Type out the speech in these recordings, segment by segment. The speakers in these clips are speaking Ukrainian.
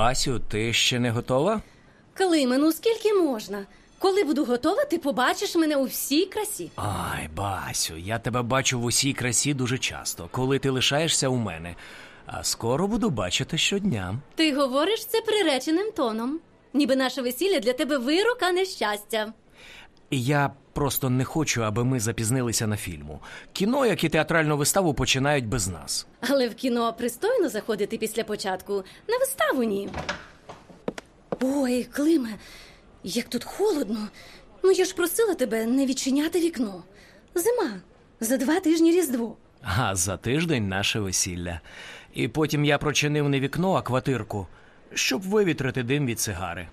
Басю, ти ще не готова? Климе, ну скільки можна? Коли буду готова, ти побачиш мене у всій красі. Ай, Басю, я тебе бачу в усій красі дуже часто, коли ти лишаєшся у мене. А скоро буду бачити щодня. Ти говориш це приреченим тоном. Ніби наше весілля для тебе вирок, а не щастя. Я просто не хочу, аби ми запізнилися на фільму. Кіно, як і театральну виставу, починають без нас. Але в кіно пристойно заходити після початку, на виставу ні. Ой, Климе, як тут холодно. Ну, я ж просила тебе не відчиняти вікно. Зима. За 2 тижні Різдво. А за тиждень наше весілля. І потім я прочинив не вікно, а квартирку, щоб вивітрити дим від сигари.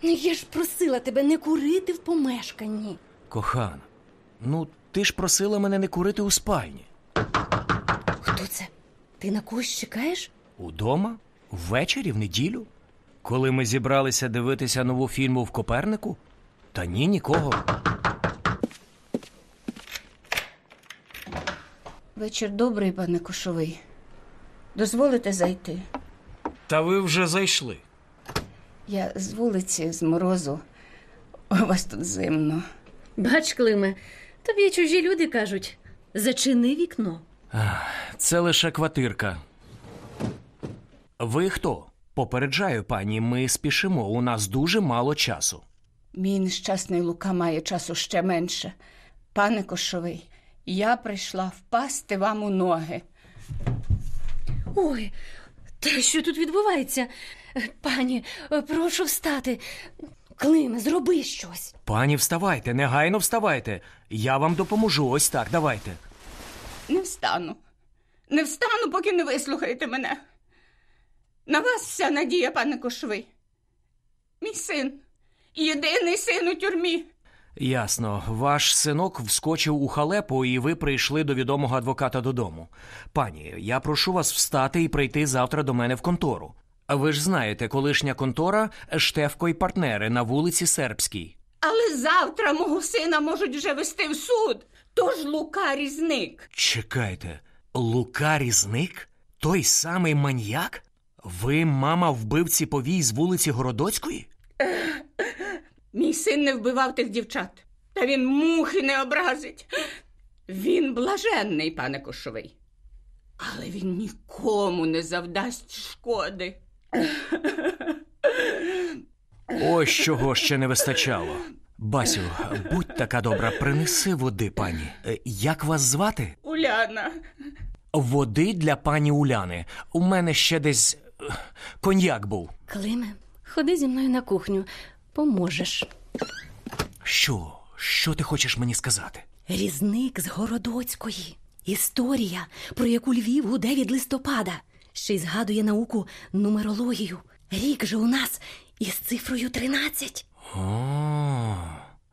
Ну, я ж просила тебе не курити в помешканні. Кохана, ну ти ж просила мене не курити у спальні. Хто це? Ти на когось чекаєш? Удома? Ввечері, в неділю? Коли ми зібралися дивитися нову фільму в Копернику? Та ні, нікого. Вечір добрий, пане Кошовий. Дозволите зайти? Та ви вже зайшли. Я з вулиці, з морозу. У вас тут зимно. Бач, Климе, тобі чужі люди кажуть, зачини вікно. Це лише квартирка. Ви хто? Попереджаю, пані, ми спішимо, у нас дуже мало часу. Мій нещасний Лука має часу ще менше. Пане Кошовий, я прийшла впасти вам у ноги. Ой, та що тут відбувається? Пані, прошу встати. Климе, зроби щось. Пані, вставайте, негайно вставайте. Я вам допоможу, ось так, давайте. Не встану. Не встану, поки не вислухаєте мене. На вас вся надія, пане Кошовий. Мій син. Єдиний син у тюрмі. Ясно. Ваш синок вскочив у халепу, і ви прийшли до відомого адвоката додому. Пані, я прошу вас встати і прийти завтра до мене в контору. Ви ж знаєте, колишня контора «Штефко й партнери» на вулиці Сербській. Але завтра мого сина можуть вже вести в суд. Тож Лука Різник. Чекайте, Лука Різник? Той самий маньяк? Ви мама вбивці повій з вулиці Городоцької? Мій син не вбивав тих дівчат. Та він мухи не образить. Він блаженний, пане Кошовий. Але він нікому не завдасть шкоди. Ось чого ще не вистачало. Басю, будь така добра, принеси води, пані. Як вас звати? Уляна. Води для пані Уляни. У мене ще десь коньяк був. Климе, ходи зі мною на кухню. Поможеш. Що ти хочеш мені сказати? Різник з Городоцької. Історія, про яку Львів гуде від листопада. Ще й згадує науку нумерологію. Рік же у нас із цифрою 13. О,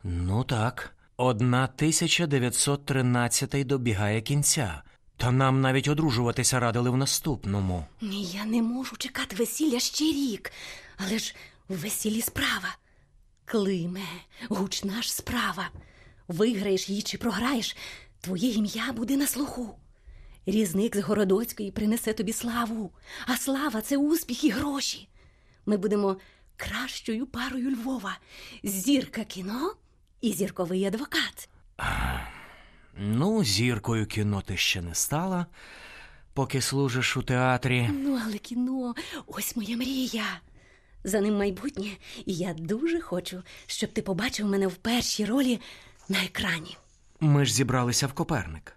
ну так. 1913 добігає кінця. Та нам навіть одружуватися радили в наступному. Ні, я не можу чекати весілля ще рік. Але ж в весіллі справа. Климе, гучна ж справа. Виграєш її чи програєш, твоє ім'я буде на слуху. Різник з Городоцької принесе тобі славу. А слава – це успіх і гроші. Ми будемо кращою парою Львова. Зірка кіно і зірковий адвокат. Ну, зіркою кіно ти ще не стала, поки служиш у театрі. Ну, але кіно – ось моя мрія. За ним майбутнє, і я дуже хочу, щоб ти побачив мене в першій ролі на екрані. Ми ж зібралися в Коперник.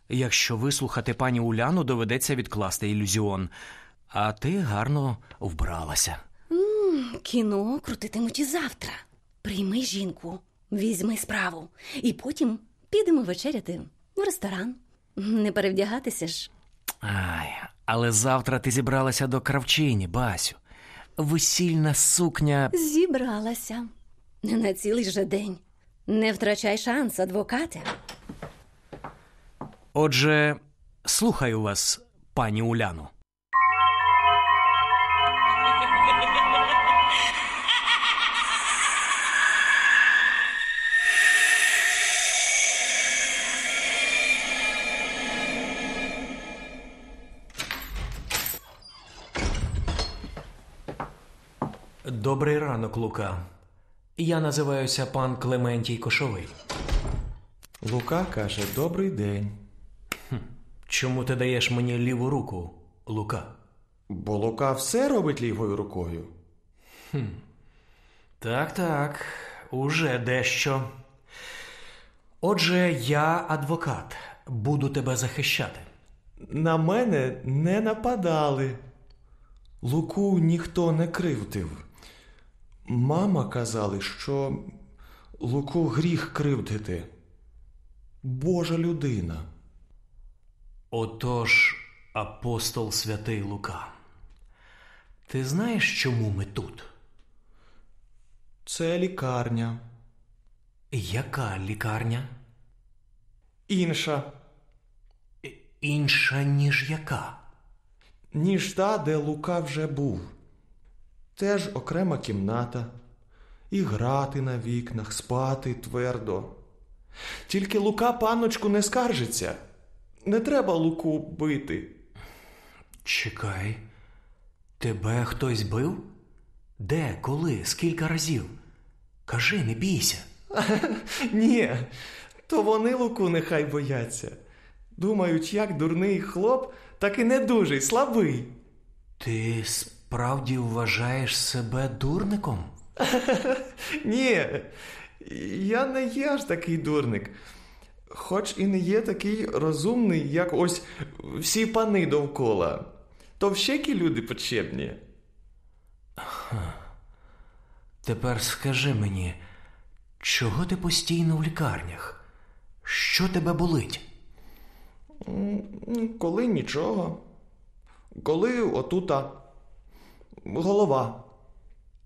Якщо вислухати пані Уляну, доведеться відкласти ілюзіон. А ти гарно вбралася. Кіно крутитимуть і завтра. Прийми жінку, візьми справу. І потім підемо вечеряти в ресторан. Не перевдягатися ж. Ай, але завтра ти зібралася до кравчині, Басю. Весільна сукня... Зібралася. Не на цілий же день. Не втрачай шанс, адвокате. Отже, слухаю вас, пані Уляно. Добрий ранок, Лука. Я називаюся пан Клементій Кошовий. Лука каже: «Добрий день». Чому ти даєш мені ліву руку, Лука? Бо Лука все робить лівою рукою. Так, уже дещо. Отже, я адвокат. Буду тебе захищати. На мене не нападали. Луку ніхто не кривдив. Мама казали, що Луку гріх кривдити. Божа людина. Отож, апостол святий Лука, ти знаєш, чому ми тут? Це лікарня. Яка лікарня? Інша, Інша, ніж яка? ніж та, де Лука вже був. Теж окрема кімната. І грати на вікнах, спати твердо. Тільки Лука панночку не скаржиться. Не треба Луку бити. Чекай, тебе хтось бив? Де, коли, скільки разів? Кажи, не бійся. Ні, то вони Луку нехай бояться. Думають, як дурний хлоп, так і недужий, слабий. Ти справді вважаєш себе дурником? Ні, я не є аж такий дурник. Хоч і не є такий розумний, як ось всі пани довкола. То всякі люди почепні. Тепер скажи мені, чого ти постійно в лікарнях? Що тебе болить? Коли нічого. Коли отута голова.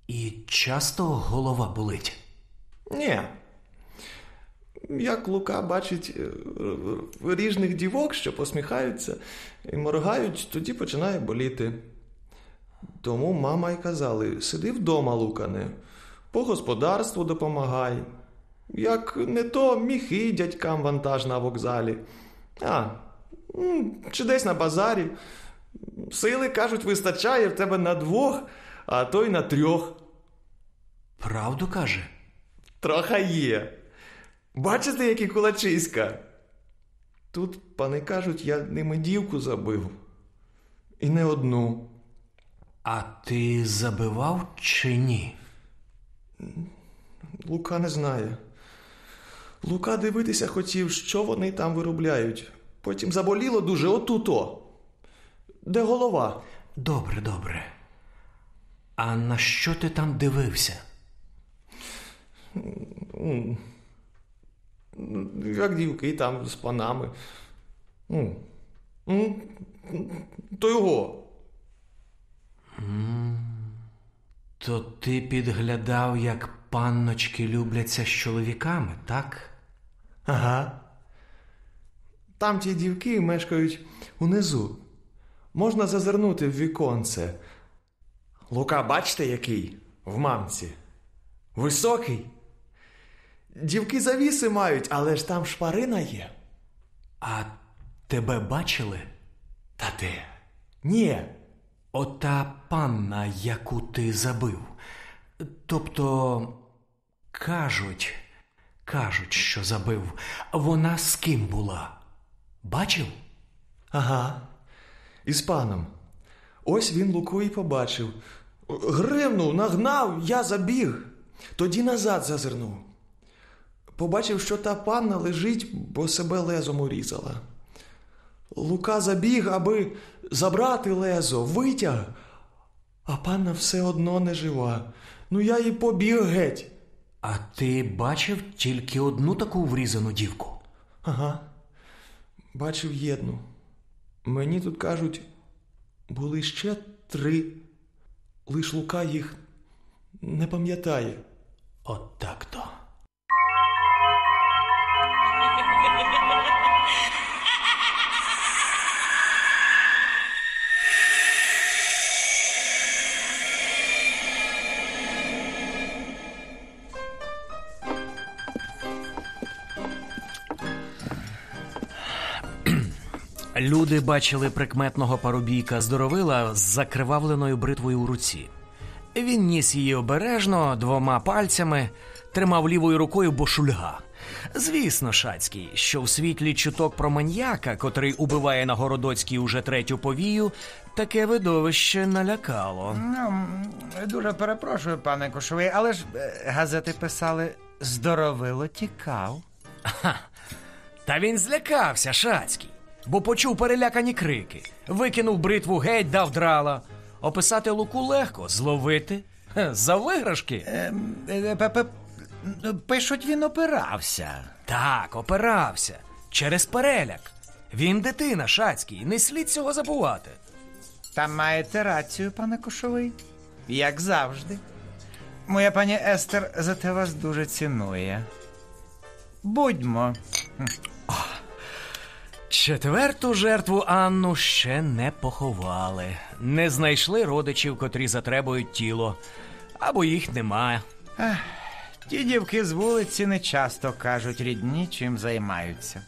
І часто голова болить? Ні. Як Лука бачить ріжних дівок, що посміхаються і моргають, тоді починає боліти. Тому мама й казали: сиди вдома, Лукане, по господарству допомагай. Як не то міхи дядькам вантаж на вокзалі. Чи десь на базарі. Сили, кажуть, вистачає в тебе на 2, а то й на 3. Правду каже? Троха є. Бачите, які кулачиська? Тут пани кажуть, я ними дівку забив. І не одну. А ти забивав чи ні? Лука не знає. Лука дивитися хотів, що вони там виробляють. Потім заболіло дуже отуто. Де голова? Добре. А на що ти там дивився? Як дівки там з панами. То його. То ти підглядав, як панночки любляться з чоловіками, так? Ага. Там ті дівки мешкають унизу. Можна зазирнути в віконце. Лука, бачите, який? В мамці. Високий. Дівки завіси мають, але ж там шпарина є. А тебе бачили? Та де? Ні. Ота панна, яку ти забив. Тобто, кажуть, що забив. Вона з ким була? Бачив? Ага. Із паном. Ось він Луку і побачив. Гривнув, нагнав, я забіг. Тоді назад зазирнув. Побачив, що та панна лежить, бо себе лезом урізала. Лука забіг, аби забрати лезо, витяг. А панна все одно не жива. Я їй побіг геть. А ти бачив тільки одну таку врізану дівку? Ага. Бачив єдну. Мені тут кажуть, були ще 3. Лиш Лука їх не пам'ятає. От так-то. Люди бачили прикметного парубійка Здоровила з закривавленою бритвою у руці. Він ніс її обережно, 2 пальцями, тримав лівою рукою бошульга. Звісно, Шацький, що в світлі чуток про маньяка, котрий убиває на Городоцькій уже 3-ю повію, таке видовище налякало. Дуже перепрошую, пане Кошовий, але ж газети писали «Здоровило тікав». Та він злякався, Шацький, бо почув перелякані крики. Викинув бритву геть, дав драла. Описати Луку легко, зловити за виграшки. Пишуть, він опирався. Так, опирався. Через переляк. Він дитина, Шацький, не слід цього забувати. Та маєте рацію, пане Кошовий. Як завжди. Моя пані Естер зате вас дуже цінує. Будьмо. 4-ту жертву Анну ще не поховали. Не знайшли родичів, котрі затребують тіло. Або їх немає. Ті дівки з вулиці не часто кажуть рідні, чим займаються.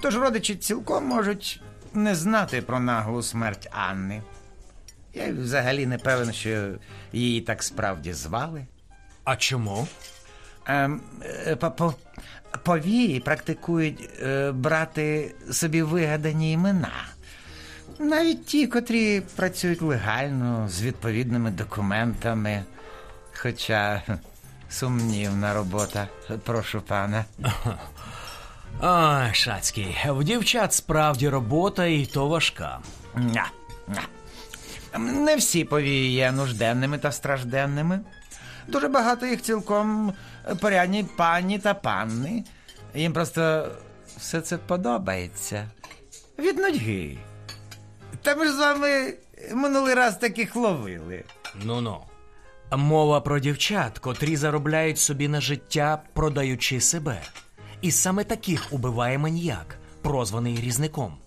Тож родичі цілком можуть не знати про наглу смерть Анни. Я взагалі не певен, що її так справді звали. А чому? Повії практикують брати собі вигадані імена. Навіть ті, котрі працюють легально, з відповідними документами. Хоча сумнівна робота, прошу пана. Ой, Шацький, в дівчат справді робота і то важка. Не всі повії є нужденними та стражденними. Дуже багато їх цілком порядні пані та панни. Їм просто все це подобається. Від нудьги. Та ми ж з вами минулий раз таких ловили. Ну-ну. Мова про дівчат, котрі заробляють собі на життя, продаючи себе. І саме таких убиває маніяк, прозваний Різником.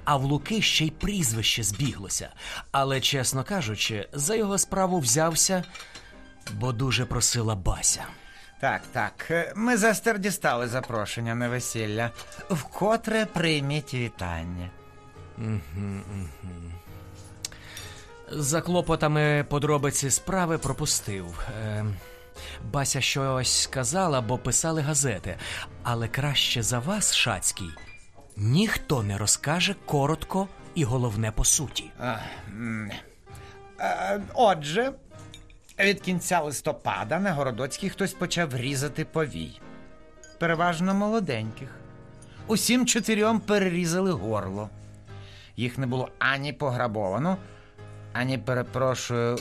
А в Луки ще й прізвище збіглося. Але, чесно кажучи, за його справу взявся, бо дуже просила Бася. Так. Ми з Естер дістали запрошення на весілля. Вкотре прийміть вітання. За клопотами подробиці справи пропустив. Бася щось сказала, бо писали газети. Але краще за вас, Шацький, ніхто не розкаже коротко і головне по суті. Отже, від кінця листопада на Городоцькій хтось почав різати повій. Переважно молоденьких. Усім 4 перерізали горло. Їх не було ані пограбовано, ані, перепрошую,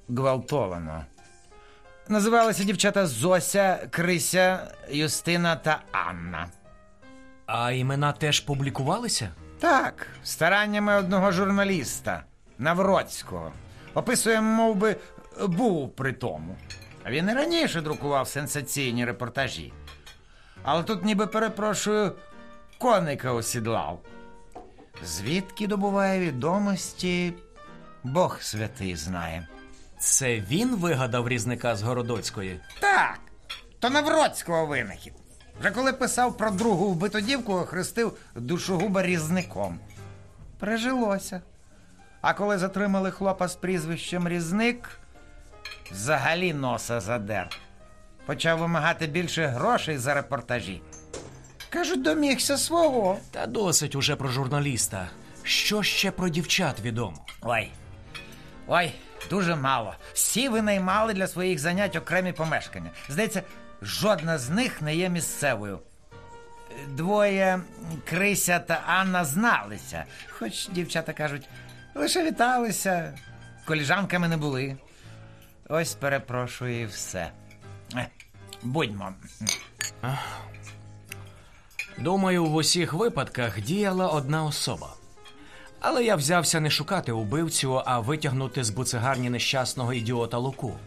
гвалтовано. Називалися дівчата Зося, Крися, Юстина та Анна. А імена теж публікувалися? Так, стараннями одного журналіста, Навроцького. Описує, мов би, був при тому. Він і раніше друкував сенсаційні репортажі. Але тут, ніби, перепрошую, коника осідлав. Звідки добуває відомості, Бог святий знає. Це він вигадав Різника з Городоцької? Так, то Навроцького винахід. Вже коли писав про другу вбиту дівку, охрестив душогуба Різником. Прижилося. А коли затримали хлопа з прізвищем Різник, взагалі носа задер. Почав вимагати більше грошей за репортажі. Кажуть, домігся свого. Та досить уже про журналіста. Що ще про дівчат відомо? Ой, дуже мало. Всі винаймали для своїх занять окремі помешкання. Здається, жодна з них не є місцевою. 2, Крися та Анна, зналися. Хоч дівчата кажуть, лише віталися, коліжанками не були. Ось, перепрошую, і все. Будьмо. Думаю, в усіх випадках діяла одна особа. Але я взявся не шукати убивцю, а витягнути з буцегарні нещасного ідіота Луку.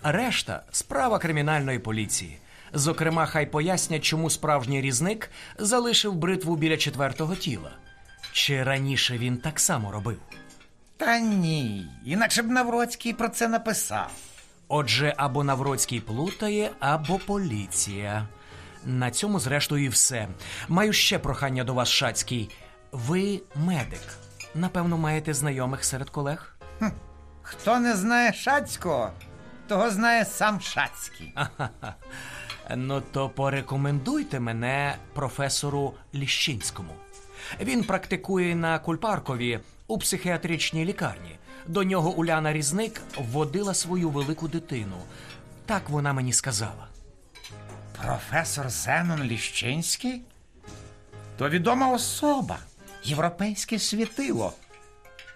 А решта – справа кримінальної поліції. Зокрема, хай пояснять, чому справжній Різник залишив бритву біля 4-го тіла. Чи раніше він так само робив? Та ні, інакше б Навроцький про це написав. Отже, або Навроцький плутає, або поліція. На цьому, зрештою, і все. Маю ще прохання до вас, Шацький. Ви медик. Напевно, маєте знайомих серед колег? Хто не знає Шацького, того знає сам Шацький. Ну то порекомендуйте мене професору Ліщинському. Він практикує на Кульпаркові у психіатричній лікарні. До нього Уляна Різник вводила свою велику дитину. Так вона мені сказала. Професор Зенон Ліщинський? То відома особа, європейське світило.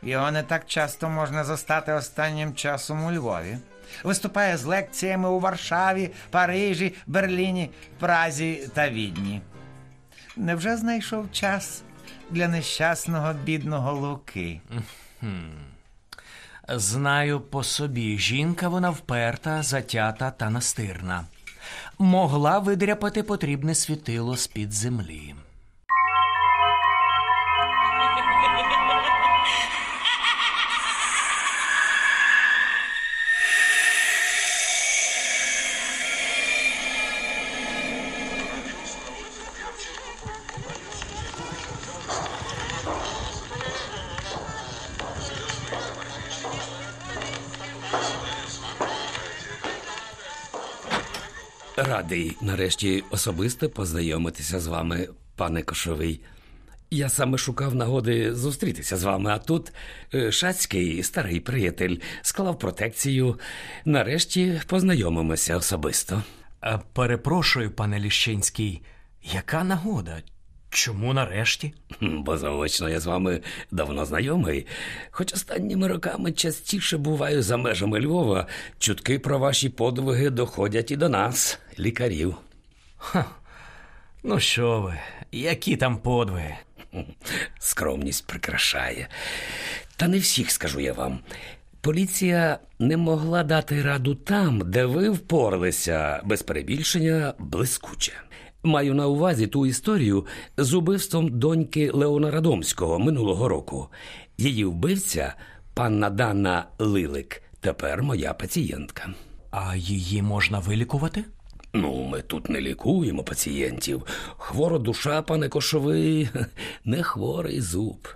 Його не так часто можна застати останнім часом у Львові. Виступає з лекціями у Варшаві, Парижі, Берліні, Празі та Відні. Невже знайшов час для нещасного бідного Луки? Знаю по собі, жінка вона вперта, затята та настирна. Могла видряпати потрібне світило з-під землі. Радий нарешті особисто познайомитися з вами, пане Кошовий. Я саме шукав нагоди зустрітися з вами, а тут Шацький, старий приятель, склав протекцію. Нарешті познайомимося особисто. Перепрошую, пане Ліщинський, яка нагода? Чому нарешті? Бо заочно я з вами давно знайомий. Хоч останніми роками частіше буваю за межами Львова, чутки про ваші подвиги доходять і до нас, лікарів. Ну що ви, які там подвиги? Скромність прикрашає. Та не всіх, скажу я вам. Поліція не могла дати раду там, де ви впоралися, без перебільшення, блискуче. Маю на увазі ту історію з убивством доньки Леона Радомського минулого року. Її вбивця, панна Дана Лилик, тепер моя пацієнтка. А її можна вилікувати? Ну, ми тут не лікуємо пацієнтів. Хвора душа, пане Кошовий, не хворий зуб.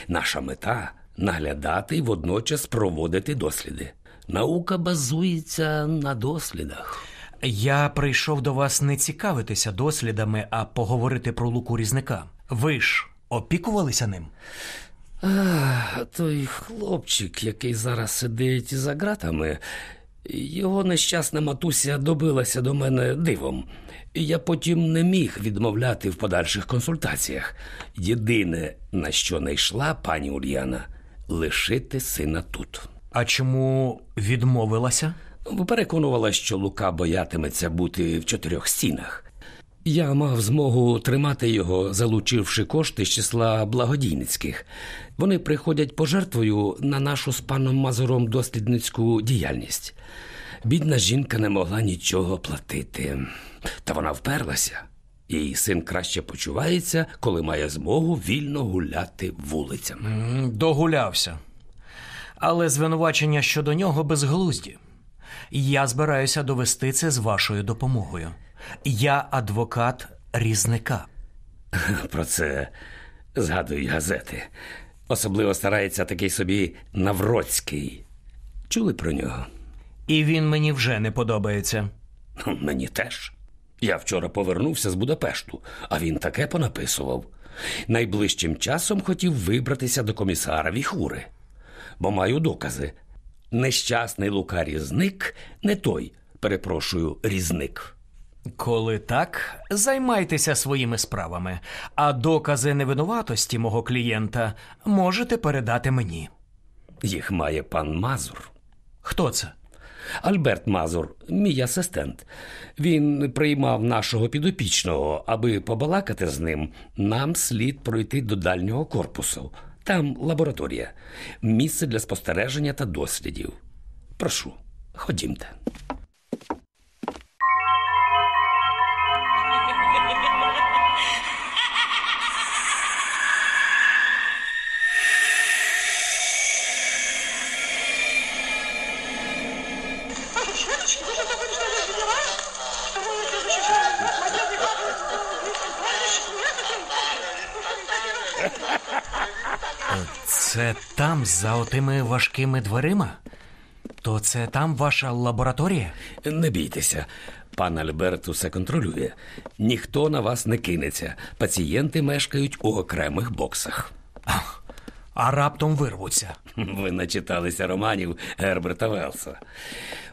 Наша мета – наглядати і водночас проводити досліди. Наука базується на дослідах. Я прийшов до вас не цікавитися дослідами, а поговорити про Луку Різника. Ви ж опікувалися ним? Той хлопчик, який зараз сидить за ґратами, його нещасна матуся добилася до мене дивом. Я потім не міг відмовляти в подальших консультаціях. Єдине, на що не йшла пані Ульяна – лишити сина тут. А чому відмовилася? Переконувала, що Лука боятиметься бути в 4 стінах. Я мав змогу тримати його, залучивши кошти з числа благодійницьких. Вони приходять пожертвою на нашу з паном Мазуром дослідницьку діяльність. Бідна жінка не могла нічого платити. Та вона вперлася. Її син краще почувається, коли має змогу вільно гуляти вулицями. Догулявся. Але звинувачення щодо нього безглузді. Я збираюся довести це з вашою допомогою. Я адвокат Різника. Про це згадують газети. Особливо старається такий собі Навроцький. Чули про нього? І він мені вже не подобається. Мені теж. Я вчора повернувся з Будапешту, а він таке понаписував. Найближчим часом хотів вибратися до комісара Віхури. Бо маю докази. Нещасний Лука Різник не той, перепрошую, Різник. Коли так, займайтеся своїми справами, а докази невинуватості мого клієнта можете передати мені. Їх має пан Мазур. Хто це? Альберт Мазур, мій асистент. Він приймав нашого підопічного. Аби побалакати з ним, нам слід пройти до дальнього корпусу. Там лабораторія. Місце для спостереження та дослідів. Прошу, ходімте. Це там, за отими важкими дверима? Тобто це там ваша лабораторія? Не бійтеся, пан Альберт усе контролює. Ніхто на вас не кинеться. Пацієнти мешкають у окремих боксах. А раптом вирвуться. Ви начиталися романів Герберта Велса.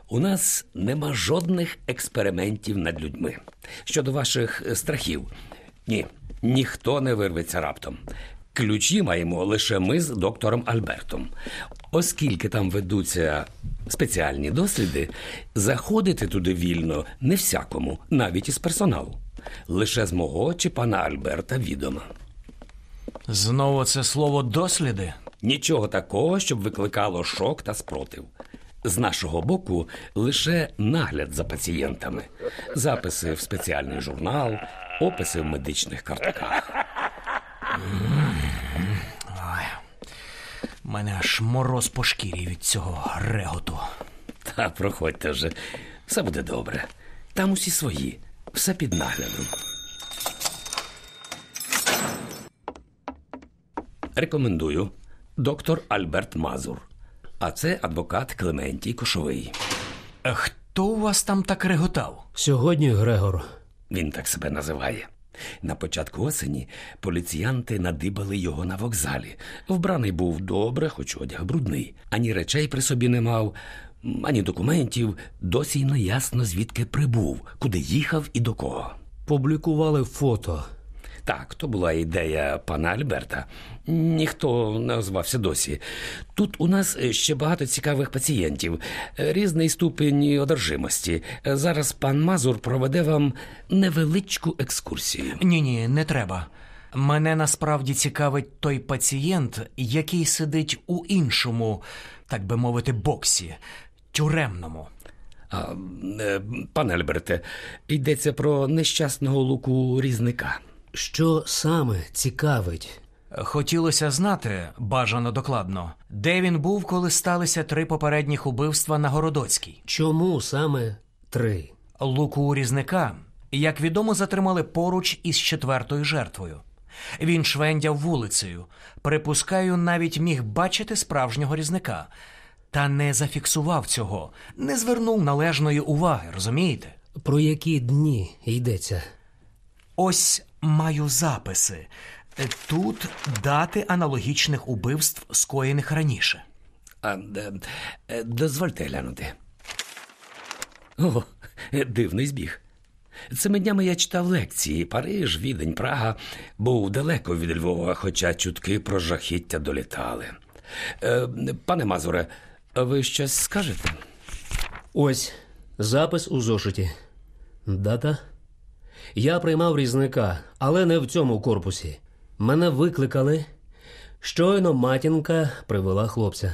У нас нема жодних експериментів над людьми. Щодо ваших страхів, ні, ніхто не вирветься раптом. Ключі маємо лише ми з доктором Альбертом. Оскільки там ведуться спеціальні досліди, заходити туди вільно не всякому, навіть із персоналу. Лише з мого чи пана Альберта відома. Знову це слово «досліди»? Нічого такого, щоб викликало шок та спротив. З нашого боку лише нагляд за пацієнтами. Записи в спеціальний журнал, описи в медичних картках. Мене аж мороз по шкірі від цього реготу. Та проходьте вже, все буде добре. Там усі свої, все під наглядом. Рекомендую. Доктор Альберт Мазур. А це адвокат Клементій Кошовий. Хто у вас там так реготав? Сьогодні Грегор. Він так себе називає. На початку осені поліціянти надибали його на вокзалі. Вбраний був добре, хоч одяг брудний. Ані речей при собі не мав, ані документів. Досі й не ясно, звідки прибув, куди їхав і до кого. Публікували фото. Так, то була ідея пана Альберта. Ніхто не озвався досі. Тут у нас ще багато цікавих пацієнтів, різний ступінь одержимості. Зараз пан Мазур проведе вам невеличку екскурсію. Ні, не треба. Мене насправді цікавить той пацієнт, який сидить у іншому, так би мовити, боксі, тюремному. Пане Альберте, йдеться про нещасного Луку Різника. Що саме цікавить? Хотілося знати, бажано докладно, де він був, коли сталися 3 попередніх убивства на Городоцькій. Чому саме 3? Луку Різника, як відомо, затримали поруч із 4-ю жертвою. Він швендяв вулицею. Припускаю, навіть міг бачити справжнього Різника. Та не зафіксував цього, не звернув належної уваги, розумієте? Про які дні йдеться? Ось маю записи. Тут дати аналогічних убивств, скоєних раніше. Дозвольте глянути. О, дивний збіг. Цими днями я читав лекції. Париж, Відень, Прага. Був далеко від Львова, хоча чутки про жахіття долітали. Пане Мазуре, ви щось скажете? Ось запис у зошиті. Дата? Я приймав Різника, але не в цьому корпусі. Мене викликали. Щойно матінка привела хлопця.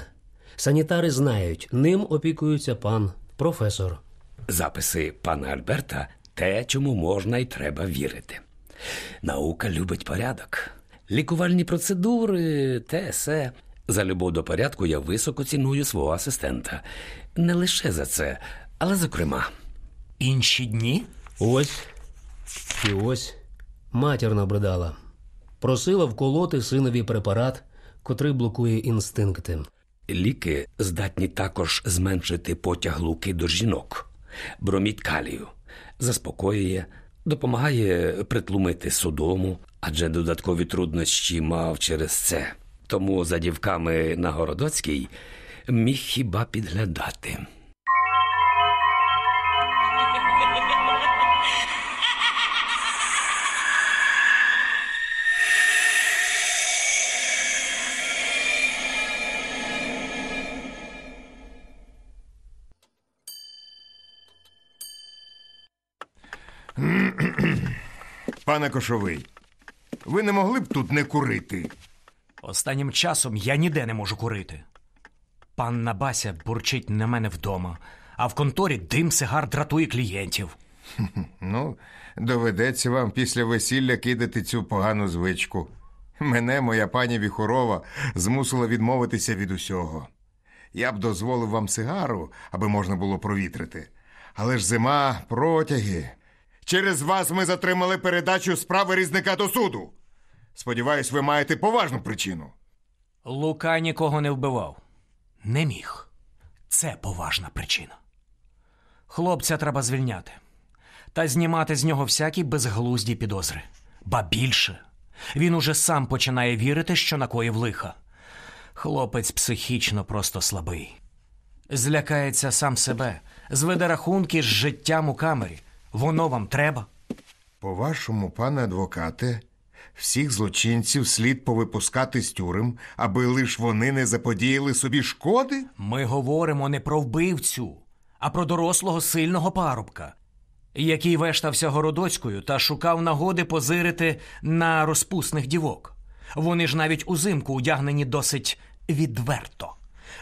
Санітари знають, ним опікується пан професор. Записи пана Альберта – те, чому можна і треба вірити. Наука любить порядок. Лікувальні процедури, те, се. За любов до порядку я високо ціную свого асистента. Не лише за це, але зокрема. Інші дні? Ось і ось матір набридала. Просила вколоти синові препарат, котрий блокує інстинкти. Ліки здатні також зменшити потяг Луки до жінок. Бромід калію заспокоює, допомагає притлумити судому, адже додаткові труднощі мав через це. Тому за дівками на Городоцькій міг хіба підглядати. Пане Кошовий, ви не могли б тут не курити? Останнім часом я ніде не можу курити. Панна Бася бурчить на мене вдома, а в конторі дим сигар дратує клієнтів. Ну, доведеться вам після весілля кидати цю погану звичку. Мене моя пані Віхорова змусила відмовитися від усього. Я б дозволив вам сигару, аби можна було провітрити. Але ж зима, протяги. Через вас ми затримали передачу справи Різника до суду. Сподіваюсь, ви маєте поважну причину. Лука нікого не вбивав. Не міг. Це поважна причина. Хлопця треба звільняти. Та знімати з нього всякі безглузді підозри. Ба більше. Він уже сам починає вірити, що накоїв лиха. Хлопець психічно просто слабий. Злякається сам себе. Зведе рахунки з життям у камері. Воно вам треба? По-вашому, пане адвокате, всіх злочинців слід повипускати з тюрем, аби лиш вони не заподіяли собі шкоди? Ми говоримо не про вбивцю, а про дорослого сильного парубка, який вештався Городоцькою та шукав нагоди позирити на розпусних дівок. Вони ж навіть узимку одягнені досить відверто.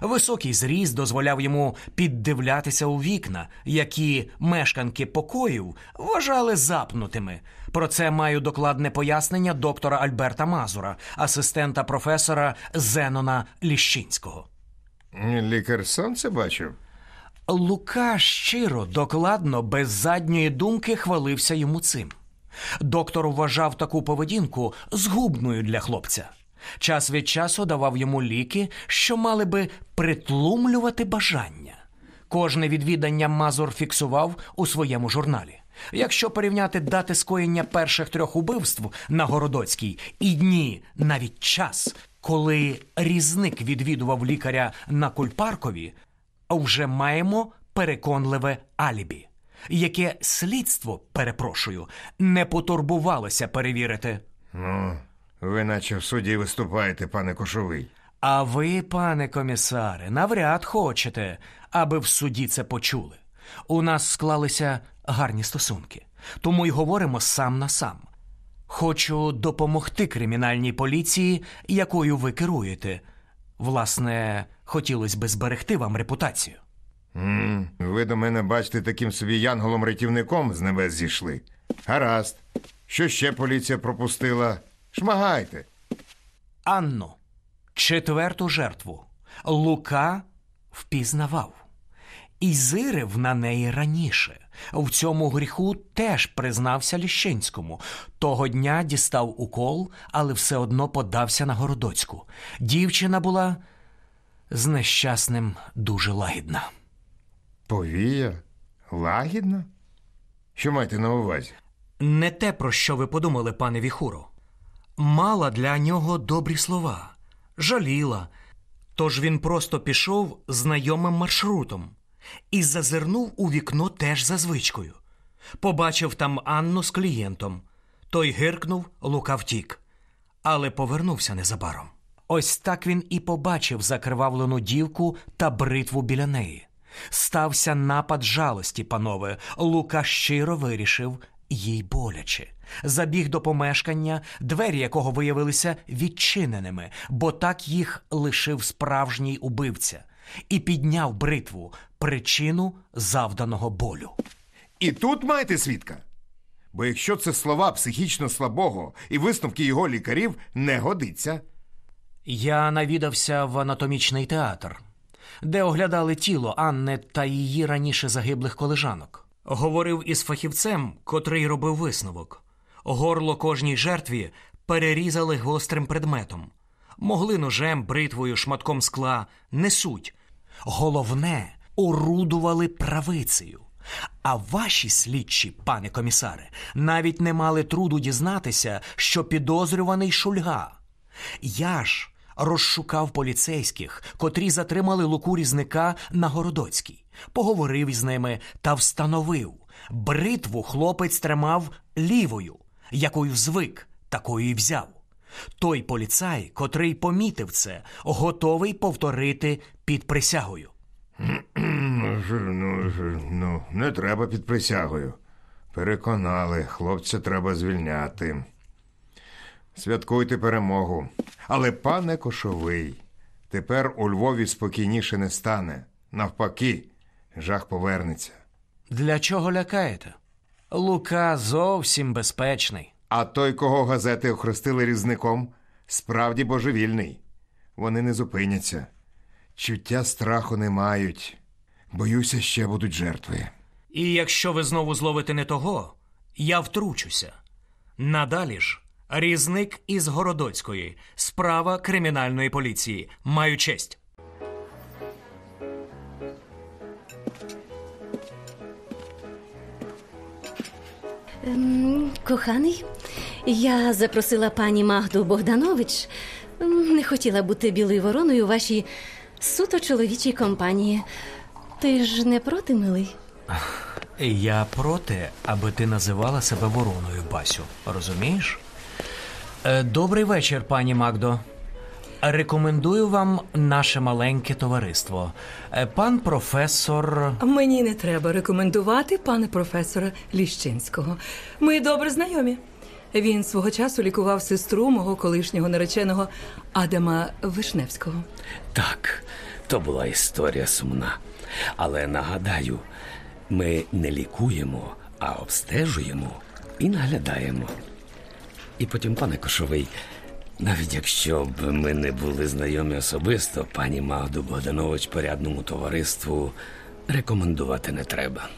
Високий зріст дозволяв йому піддивлятися у вікна, які мешканки покоїв вважали запнутими. Про це маю докладне пояснення доктора Альберта Мазура, асистента професора Зенона Ліщинського. Лікар сам це бачив? Лука щиро, докладно, без задньої думки хвалився йому цим. Доктор вважав таку поведінку згубною для хлопця. Час від часу давав йому ліки, що мали би притлумлювати бажання. Кожне відвідання Мазур фіксував у своєму журналі. Якщо порівняти дати скоєння перших 3 убивств на Городоцькій і дні, навіть час, коли Різник відвідував лікаря на Кульпаркові, вже маємо переконливе алібі, яке слідство, перепрошую, не потурбувалося перевірити. Ну, ви наче в суді виступаєте, пане Кошовий. А ви, пане комісаре, навряд хочете, аби в суді це почули. У нас склалися гарні стосунки, тому й говоримо сам на сам. Хочу допомогти кримінальній поліції, якою ви керуєте. Власне, хотілося би зберегти вам репутацію. Ви до мене, бачите, таким собі янголом-рятівником з небес зійшли. Гаразд. Що ще поліція пропустила? Шмагайте. Анну, 4-ту жертву, Лука впізнавав. І зирив на неї раніше. В цьому гріху теж признався Ліщинському. Того дня дістав укол, але все одно подався на Городоцьку. Дівчина була з нещасним дуже лагідна. Повія? Лагідна? Що маєте на увазі? Не те, про що ви подумали, пане Віхуро. Мала для нього добрі слова. Жаліла. Тож він просто пішов знайомим маршрутом і зазирнув у вікно теж за звичкою. Побачив там Анну з клієнтом. Той гиркнув, Лука втік. Але повернувся незабаром. Ось так він і побачив закривавлену дівку та бритву біля неї. Стався напад жалості, панове. Лука щиро вирішив, їй боляче. Забіг до помешкання, двері якого виявилися відчиненими, бо так їх лишив справжній убивця. І підняв бритву, причину завданого болю. І тут маєте свідка? Бо якщо це слова психічно слабого і висновки його лікарів, не годиться. Я навідався в анатомічний театр, де оглядали тіло Анни та її раніше загиблих колежанок. Говорив із фахівцем, котрий робив висновок. Горло кожній жертві перерізали гострим предметом. Могли ножем, бритвою, шматком скла, не суть. Головне, орудували правицею. А ваші слідчі, пане комісаре, навіть не мали труду дізнатися, що підозрюваний шульга. Я ж розшукав поліцейських, котрі затримали Луку Різника на Городоцькій. Поговорив із ними та встановив. Бритву хлопець тримав лівою, якою звик, такою і взяв. Той поліцай, котрий помітив це, готовий повторити під присягою. Не треба під присягою. Переконали, хлопця треба звільняти. Святкуйте перемогу. Але, пане Кошовий, тепер у Львові спокійніше не стане. Навпаки, жах повернеться. Для чого лякаєте? Лука зовсім безпечний. А той, кого газети охрестили Різником, справді божевільний. Вони не зупиняться. Чуття страху не мають. Боюся, ще будуть жертви. І якщо ви знову зловите не того, я втручуся. Надалі ж Різник із Городоцької. Справа кримінальної поліції. Маю честь. Коханий, я запросила пані Магду Богданович. Не хотіла бути білою вороною у вашій суто чоловічій компанії. Ти ж не проти, милий? Я проти, аби ти називала себе вороною, Басю. Розумієш? Добрий вечір, пані Магдо. Рекомендую вам наше маленьке товариство. Пан професор... Мені не треба рекомендувати пана професора Ліщинського. Ми добре знайомі. Він свого часу лікував сестру мого колишнього нареченого Адама Вишневського. Так, то була історія сумна. Але нагадаю, ми не лікуємо, а обстежуємо і наглядаємо. І потім, пане Кошовий, навіть якщо б ми не були знайомі особисто, пані Магду Богданович порядному товариству рекомендувати не треба.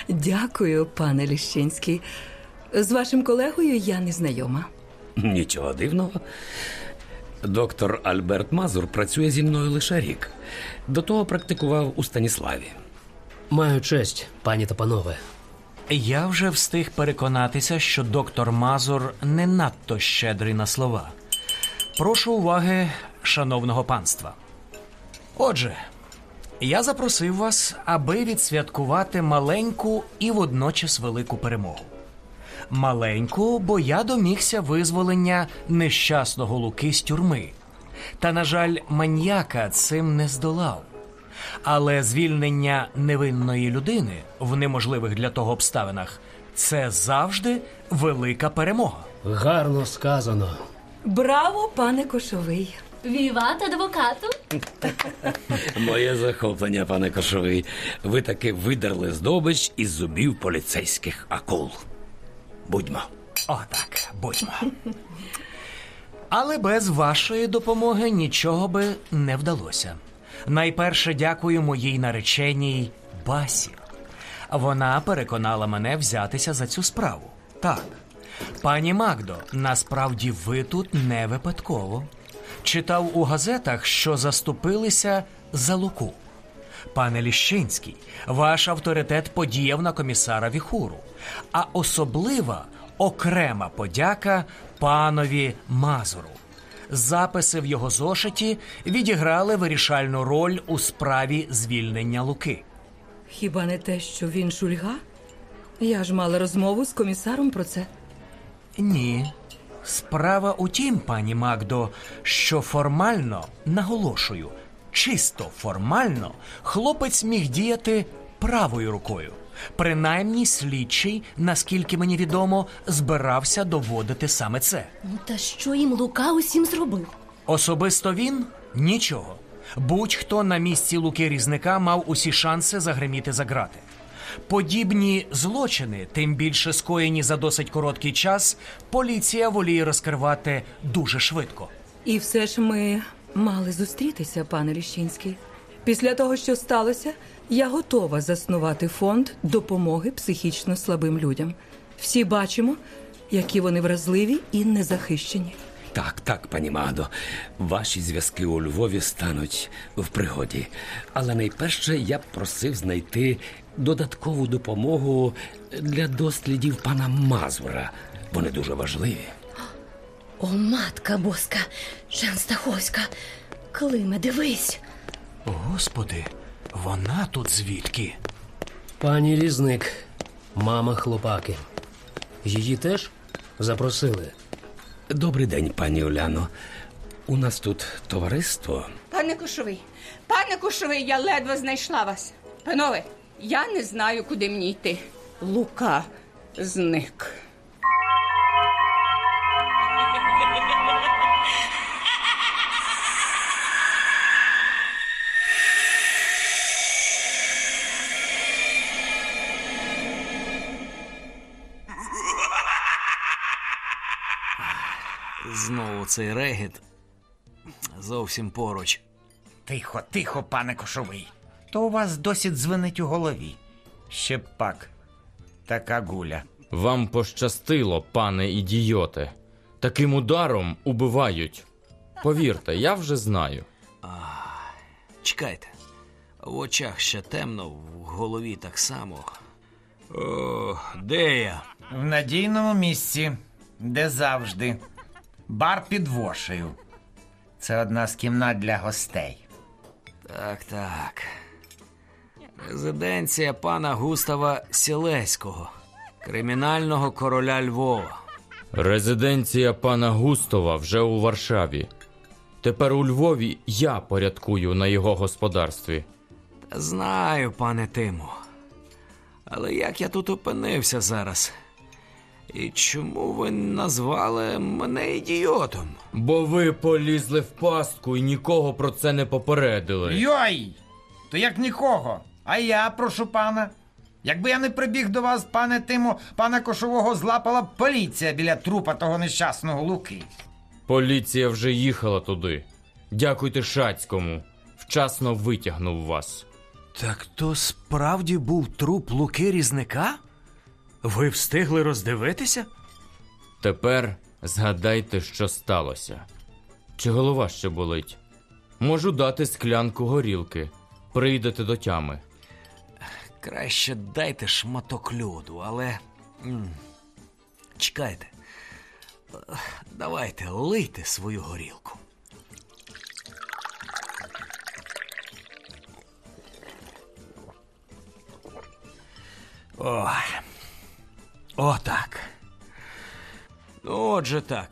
Дякую, пане Ліщинський. З вашим колегою я не знайома. Нічого дивного. Доктор Альберт Мазур працює зі мною лише рік. До того практикував у Станіславі. Маю честь, пані та панове. Я вже встиг переконатися, що доктор Мазур не надто щедрий на слова. Прошу уваги шановного панства. Отже, я запросив вас, аби відсвяткувати маленьку і водночас велику перемогу. Маленьку, бо я домігся визволення нещасного Луки з тюрми. Та, на жаль, маньяка цим не здолав. Але звільнення невинної людини в неможливих для того обставинах – це завжди велика перемога. Гарно сказано. Браво, пане Кошовий. Віват адвокату. Моє захоплення, пане Кошовий. Ви таки видерли здобич із зубів поліцейських акул. Будьмо. Отак, будьмо. Але без вашої допомоги нічого би не вдалося. Найперше дякую моїй нареченій Басі. Вона переконала мене взятися за цю справу. Так, пані Магдо, насправді ви тут не випадково. Читав у газетах, що заступилися за Луку. Пане Ліщинський, ваш авторитет подіяв на комісара Віхуру. А особлива, окрема подяка панові Мазуру. Записи в його зошиті відіграли вирішальну роль у справі звільнення Луки. Хіба не те, що він шульга? Я ж мала розмову з комісаром про це. Ні. Справа у тім, пані Магдо, що формально, наголошую, чисто формально, хлопець міг діяти правою рукою. Принаймні слідчий, наскільки мені відомо, збирався доводити саме це. Та що їм Лука усім зробив? Особисто він – нічого. Будь-хто на місці Луки Різника мав усі шанси загриміти за ґрати. Подібні злочини, тим більше скоєні за досить короткий час, поліція воліє розкривати дуже швидко. І все ж ми мали зустрітися, пане Ліщинський. Після того, що сталося, я готова заснувати фонд допомоги психічно слабим людям. Всі бачимо, які вони вразливі і незахищені. Так, пані Магдо, ваші зв'язки у Львові стануть в пригоді. Але найперше я б просив знайти додаткову допомогу для дослідів пана Мазура. Вони дуже важливі. О, матка боска, Częstochowська. Климе, дивись. Господи, вона тут звідки? Пані Різник, мама хлопаки. Її теж запросили? Добрий день, пані Уляно. У нас тут товариство. Пане Кошовий, я ледве знайшла вас. Панове, я не знаю, куди мені йти. Лука зник. Знову цей регіт. Зовсім поруч. Тихо, пане Кошовий. То у вас досі дзвенить у голові. Ще б пак. Така гуля. Вам пощастило, пане ідіоте. Таким ударом убивають. Повірте, я вже знаю. Чекайте. В очах ще темно, в голові так само. О, де я? В надійному місці, де завжди. Бар під вошею. Це одна з кімнат для гостей. Так. Резиденція пана Густава Сілеського, кримінального короля Львова. Резиденція пана Густава вже у Варшаві. Тепер у Львові я порядкую на його господарстві. Та знаю, пане Тимо. Але як я тут опинився зараз? І чому ви назвали мене ідіотом? Бо ви полізли в пастку і нікого про це не попередили. Йой! То як нікого. А я, прошу пана. Якби я не прибіг до вас, пане Тимо, пана Кошового злапала б поліція біля трупа того нещасного Луки. Поліція вже їхала туди. Дякуйте Шацькому. Вчасно витягнув вас. Так то справді був труп Луки Різника? Ви встигли роздивитися? Тепер згадайте, що сталося. Чи голова ще болить? Можу дати склянку горілки. Прийдете до тями. Краще дайте шматок льоду, але... Чекайте. Давайте, лийте свою горілку. Отак. Отже так.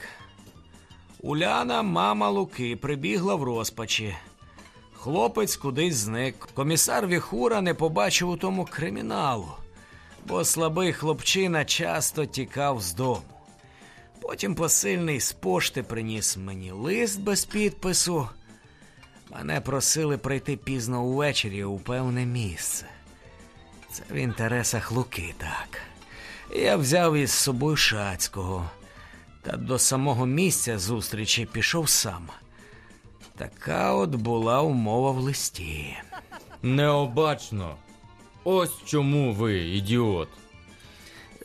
Уляна, мама Луки, прибігла в розпачі. Хлопець кудись зник. Комісар Віхура не побачив у тому криміналу, бо слабий хлопчина часто тікав з дому. Потім посильний з пошти приніс мені лист без підпису. Мене просили прийти пізно увечері у певне місце. Це в інтересах Луки, так. Я взяв із собою Шацького. Та до самого місця зустрічі пішов сам. Така от була умова в листі. Необачно. Ось чому ви, ідіот.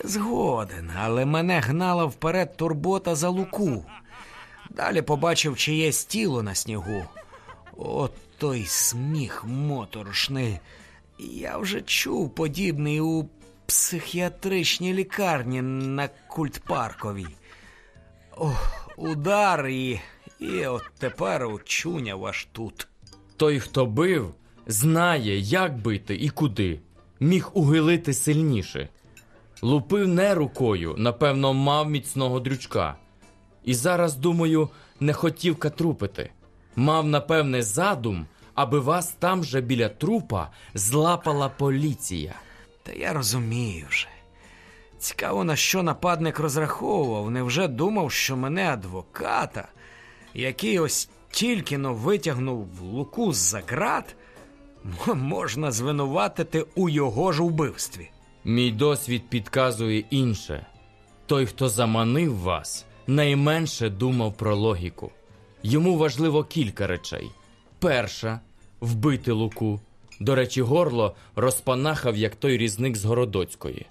Згоден, але мене гнала вперед турбота за Луку. Далі побачив чиєсь тіло на снігу. От той сміх моторошний. Я вже чув подібний у психіатричній лікарні на Культпарковій. Удар і от тепер очуняв аж тут. Той, хто бив, знає, як бити і куди. Міг ухилити сильніше. Лупив не рукою, напевно, мав міцного дрючка. І зараз, думаю, не хотів катрупити. Мав, напевне, задум, аби вас там же біля трупа злапала поліція. Та я розумію вже. Цікаво, на що нападник розраховував. Невже думав, що мене адвоката, який ось тільки-но витягнув Луку з-за ґрат, можна звинуватити у його ж вбивстві? Мій досвід підказує інше. Той, хто заманив вас, найменше думав про логіку. Йому важливо кілька речей. Перша – вбити Луку. До речі, горло розпанахав, як той різник з Городоцької.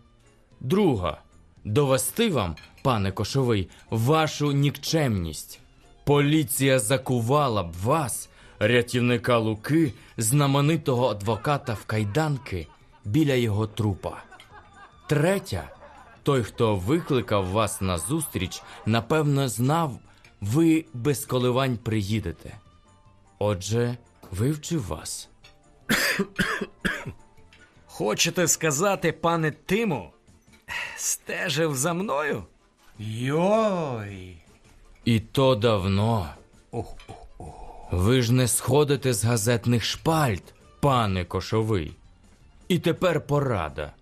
Друга – довести вам, пане Кошовий, вашу нікчемність. Поліція закувала б вас, рятівника Луки, знаменитого адвоката в кайданки, біля його трупа. Третя – той, хто викликав вас на зустріч, напевно, знав, ви без коливань приїдете. Отже, вивчив вас. Хочете сказати, пане Тимо, стежив за мною? Йой! І то давно. Ви ж не сходите з газетних шпальт, пане Кошовий. І тепер порада.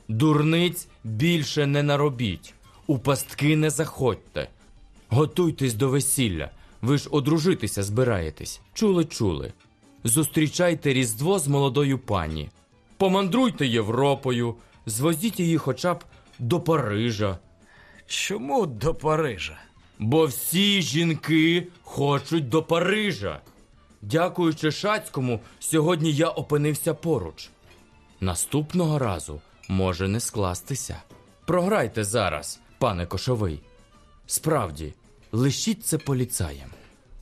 Дурниць більше не наробіть. У пастки не заходьте. Готуйтесь до весілля. Ви ж одружитися збираєтесь. Чули. Зустрічайте Різдво з молодою пані. Помандруйте Європою. Звозіть її хоча б до Парижа. Чому до Парижа? Бо всі жінки хочуть до Парижа. Дякуючи Шацькому, сьогодні я опинився поруч. Наступного разу може не скластися. Програйте зараз, пане Кошовий. Справді, лишіть це поліцаєм.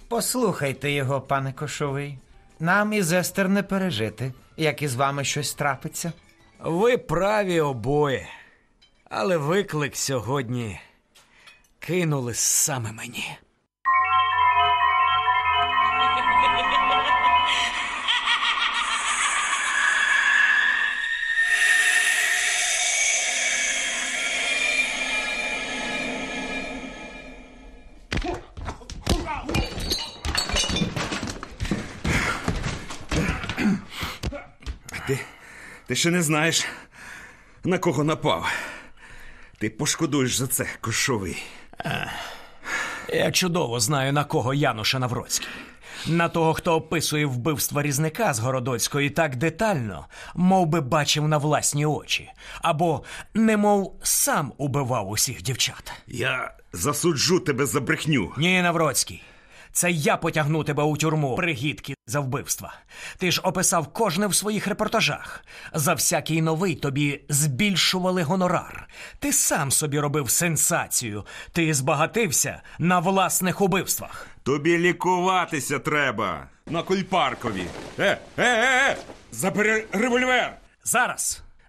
Послухайте його, пане Кошовий. Нам із Естер не пережити, як із вами щось трапиться. Ви праві обоє. Але виклик сьогодні кинули саме мені. Ти ще не знаєш, на кого напав. Ти пошкодуєш за це, Кошовий. Я чудово знаю, на кого Януша Навроцький. На того, хто описує вбивства Різника з Городоцької так детально, мов би бачив на власні очі. Або немов сам убивав усіх дівчат. Я засуджу тебе за брехню. Ні, Навроцький. Це я потягну тебе у тюрму пригідки за вбивства. Ти ж описав кожне в своїх репортажах. За всякий новий тобі збільшували гонорар. Ти сам собі робив сенсацію. Ти збагатився на власних убивствах. Тобі лікуватися треба. На Кульпаркові. Забери револьвер!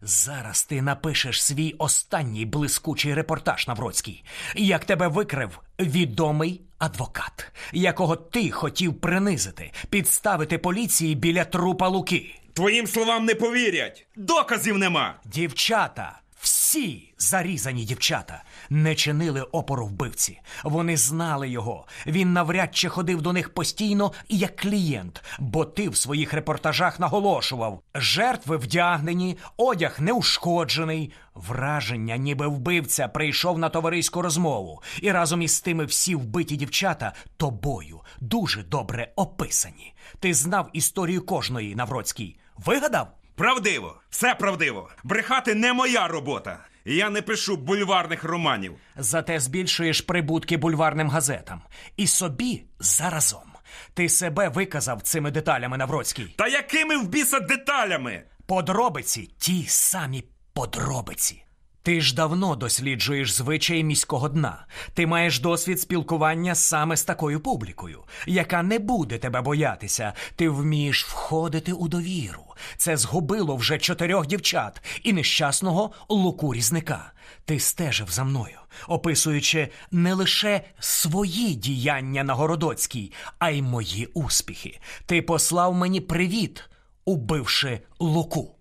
Зараз ти напишеш свій останній блискучий репортаж, Навроцький. Як тебе викрив відомий адвокат, якого ти хотів принизити, підставити поліції біля трупа Луки. Твоїм словам не повірять. Доказів нема. Дівчата, всі зарізані дівчата, не чинили опору вбивці. Вони знали його. Він навряд чи ходив до них постійно як клієнт, бо ти в своїх репортажах наголошував. Жертви вдягнені, одяг неушкоджений. Враження, ніби вбивця прийшов на товариську розмову. І разом із тими всі вбиті дівчата тобою дуже добре описані. Ти знав історію кожної, Навроцький. Вигадав? Правдиво, все правдиво. Брехати не моя робота. І я не пишу бульварних романів. Зате збільшуєш прибутки бульварним газетам. І собі заразом. Ти себе виказав цими деталями, Навроцький. Та якими в біса деталями? Подробиці, ті самі подробиці. Ти ж давно досліджуєш звичаї міського дна. Ти маєш досвід спілкування саме з такою публікою, яка не буде тебе боятися. Ти вмієш входити у довіру. Це згубило вже 4 дівчат і нещасного Луку Різника. Ти стежив за мною, описуючи не лише свої діяння на Городоцькій, а й мої успіхи. Ти послав мені привіт, убивши Луку.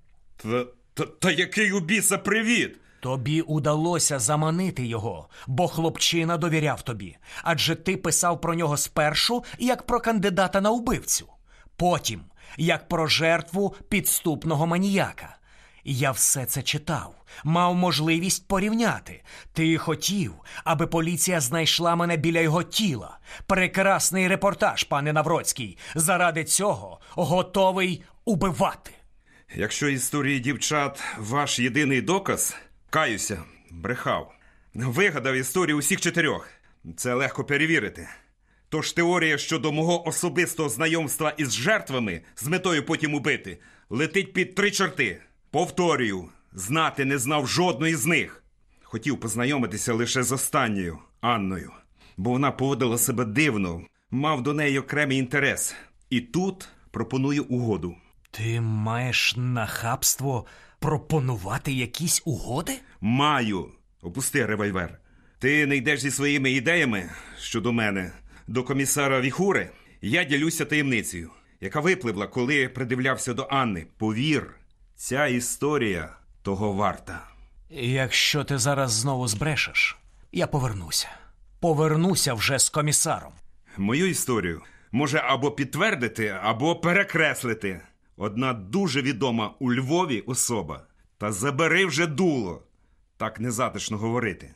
Та який у біса привіт? Тобі удалося заманити його, бо хлопчина довіряв тобі. Адже ти писав про нього спершу, як про кандидата на вбивцю. Потім, як про жертву підступного маніяка. Я все це читав, мав можливість порівняти. Ти хотів, аби поліція знайшла мене біля його тіла. Прекрасний репортаж, пане Навроцький. Заради цього готовий убивати. Якщо історії дівчат ваш єдиний доказ, каюся, брехав. Вигадав історію усіх 4. Це легко перевірити. Тож теорія щодо мого особистого знайомства із жертвами з метою потім убити летить під 3 чорти. Повторюю, знати не знав жодної з них. Хотів познайомитися лише з останньою, Анною. Бо вона поводила себе дивно, мав до неї окремий інтерес. І тут пропоную угоду. Ти маєш нахабство пропонувати якісь угоди? Маю. Опусти револьвер. Ти не йдеш зі своїми ідеями щодо мене до комісара Віхури. Я ділюся таємницею, яка випливла, коли придивлявся до Анни. Повір, ця історія того варта. Якщо ти зараз знову збрешеш, я повернуся. Повернуся вже з комісаром. Мою історію може або підтвердити, або перекреслити одна дуже відома у Львові особа. Та забери вже дуло. Так незатишно говорити.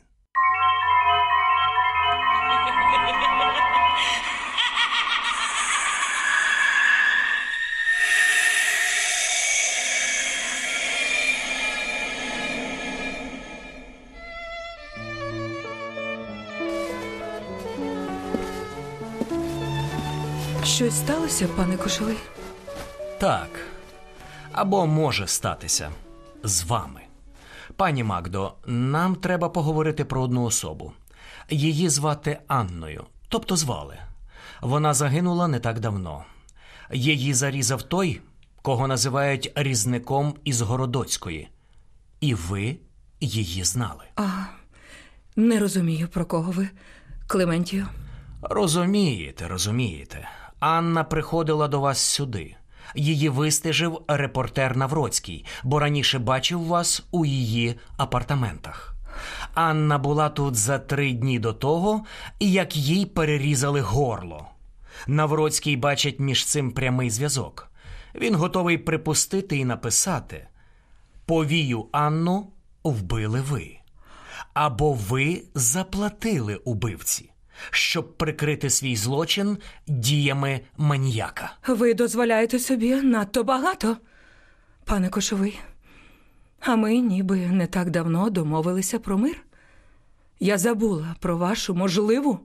Щось сталося, пане Кошовий? Так. Або може статися. З вами. Пані Магдо, нам треба поговорити про одну особу. Її звати Анною, тобто звали. Вона загинула не так давно. Її зарізав той, кого називають Різником із Городоцької. І ви її знали. Не розумію, про кого ви, Клементію. Розумієте. Анна приходила до вас сюди. Її вистежив репортер Навроцький, бо раніше бачив вас у її апартаментах. Анна була тут за 3 дні до того, як їй перерізали горло. Навроцький бачить між цим прямий зв'язок. Він готовий припустити і написати: «Повію Анну вбили ви». Або ви заплатили убивці, щоб прикрити свій злочин діями маніяка. Ви дозволяєте собі надто багато, пане Кошовий. А ми ніби не так давно домовилися про мир. Я забула про вашу можливу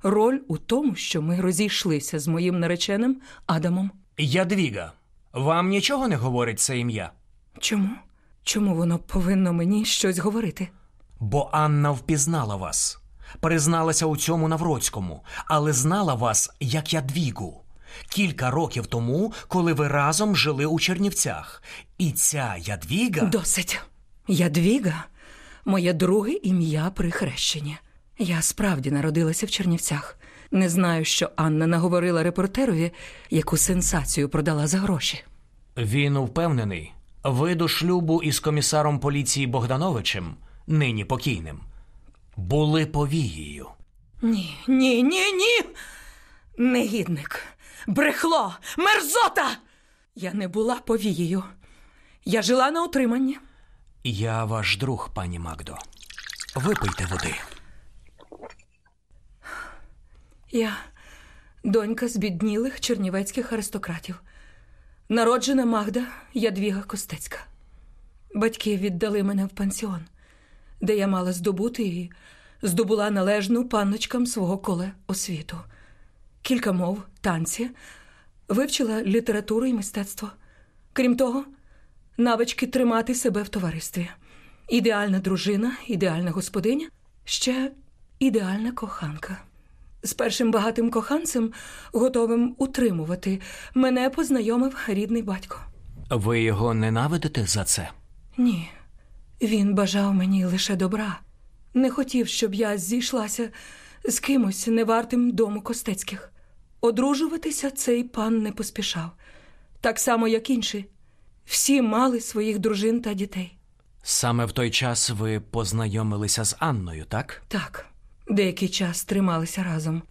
роль у тому, що ми розійшлися з моїм нареченим Адамом. Ядвіга, вам нічого не говорить це ім'я? Чому? Чому воно повинно мені щось говорити? Бо Анна впізнала вас. Призналася у цьому Навроцькому, але знала вас як Ядвігу. Кілька років тому, коли ви разом жили у Чернівцях. І ця Ядвіга... Досить. Ядвіга – моє друге ім'я при хрещенні. Я справді народилася в Чернівцях. Не знаю, що Анна наговорила репортерові, яку сенсацію продала за гроші. Він впевнений, ви до шлюбу із комісаром поліції Богдановичем, нині покійним, були повією. Ні. Негідник, брехло, мерзота! Я не була повією. Я жила на утриманні. Я ваш друг, пані Магдо. Випийте води. Я донька збіднілих чернівецьких аристократів. Народжена Магда Ядвіга Костецька. Батьки віддали мене в пансіон, де я мала здобути і здобула належну панночкам свого кола освіту. Кілька мов, танці, вивчила літературу і мистецтво. Крім того, навички тримати себе в товаристві. Ідеальна дружина, ідеальна господиня, ще ідеальна коханка. З першим багатим коханцем, готовим утримувати, мене познайомив рідний батько. Ви його ненавидите за це? Ні. Він бажав мені лише добра. Не хотів, щоб я зійшлася з кимось невартим дому Костецьких. Одружуватися цей пан не поспішав. Так само, як інші. Всі мали своїх дружин та дітей. Саме в той час ви познайомилися з Анною, так? Так. Деякий час трималися разом.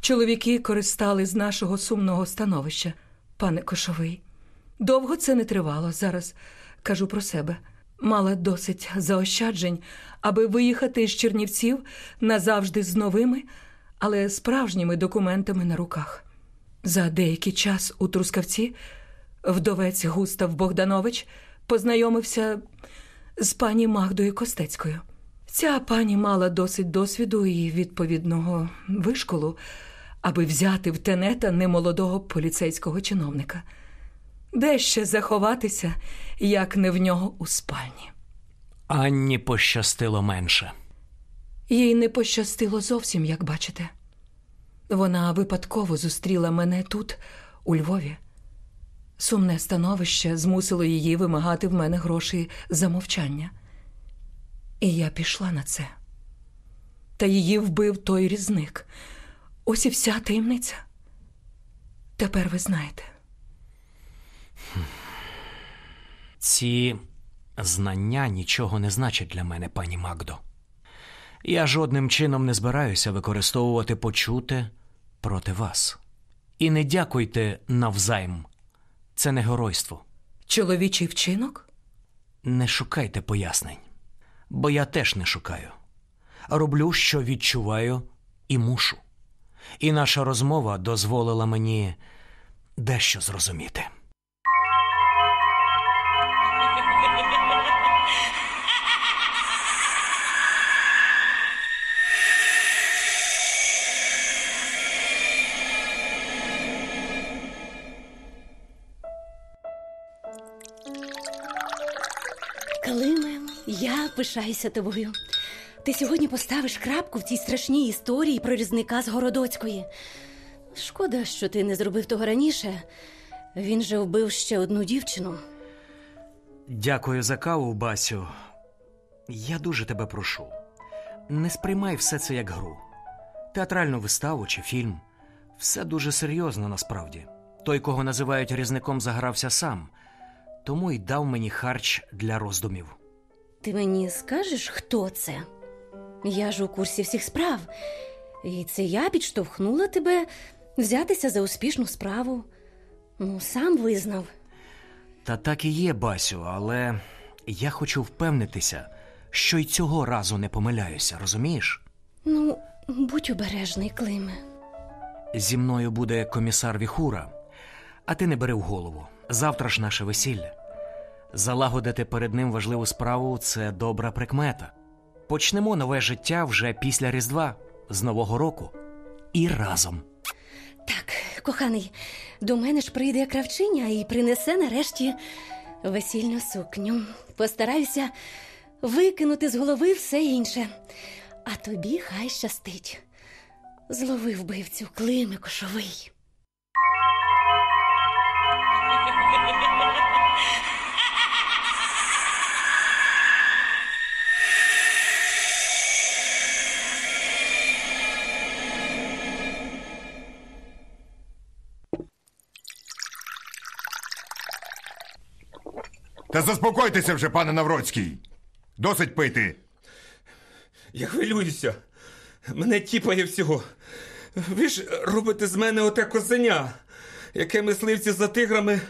Чоловіки користали з нашого сумного становища, пане Кошовий. Довго це не тривало, зараз кажу про себе. Мала досить заощаджень, аби виїхати з Чернівців назавжди з новими, але справжніми документами на руках. За деякий час у Трускавці вдовець Густав Богданович познайомився з пані Магдою Костецькою. Ця пані мала досить досвіду і відповідного вишколу, аби взяти в тенета немолодого поліцейського чиновника. Де ще заховатися, як не в нього у спальні? Анні пощастило менше. Їй не пощастило зовсім, як бачите. Вона випадково зустріла мене тут, у Львові. Сумне становище змусило її вимагати в мене гроші за мовчання. І я пішла на це. Та її вбив той різник. Ось і вся таємниця. Тепер ви знаєте. Ці знання нічого не значать для мене, пані Магдо. Я жодним чином не збираюся використовувати почуте проти вас. І не дякуйте навзайм. Це не геройство. Чоловічий вчинок? Не шукайте пояснень. Бо я теж не шукаю. Роблю, що відчуваю і мушу. І наша розмова дозволила мені дещо зрозуміти. Климе, я пишаюся тобою. Ти сьогодні поставиш крапку в цій страшній історії про різника з Городоцької. Шкода, що ти не зробив того раніше. Він же вбив ще одну дівчину. Дякую за каву, Басю. Я дуже тебе прошу. Не сприймай все це як гру. Театральну виставу чи фільм. Все дуже серйозно насправді. Той, кого називають різником, загрався сам. Тому й дав мені харч для роздумів. Ти мені скажеш, хто це? Я ж у курсі всіх справ. І це я підштовхнула тебе взятися за успішну справу. Ну, сам визнав. Та так і є, Басю, але я хочу впевнитися, що й цього разу не помиляюся, розумієш? Ну, будь обережний, Климе. Зі мною буде комісар Віхура, а ти не бери в голову. Завтра ж наше весілля. Залагодити перед ним важливу справу – це добра прикмета. Почнемо нове життя вже після Різдва, з Нового року. І разом. Так, коханий, до мене ж прийде кравчиня і принесе нарешті весільну сукню. Постараюся викинути з голови все інше. А тобі хай щастить. Злови вбивцю, Климе Кошовий. Та заспокойтеся вже, пане Навроцький. Досить пити. Я хвилююся. Мене тіпає всього. Ви ж робите з мене оте козеня, яке мисливці за тиграми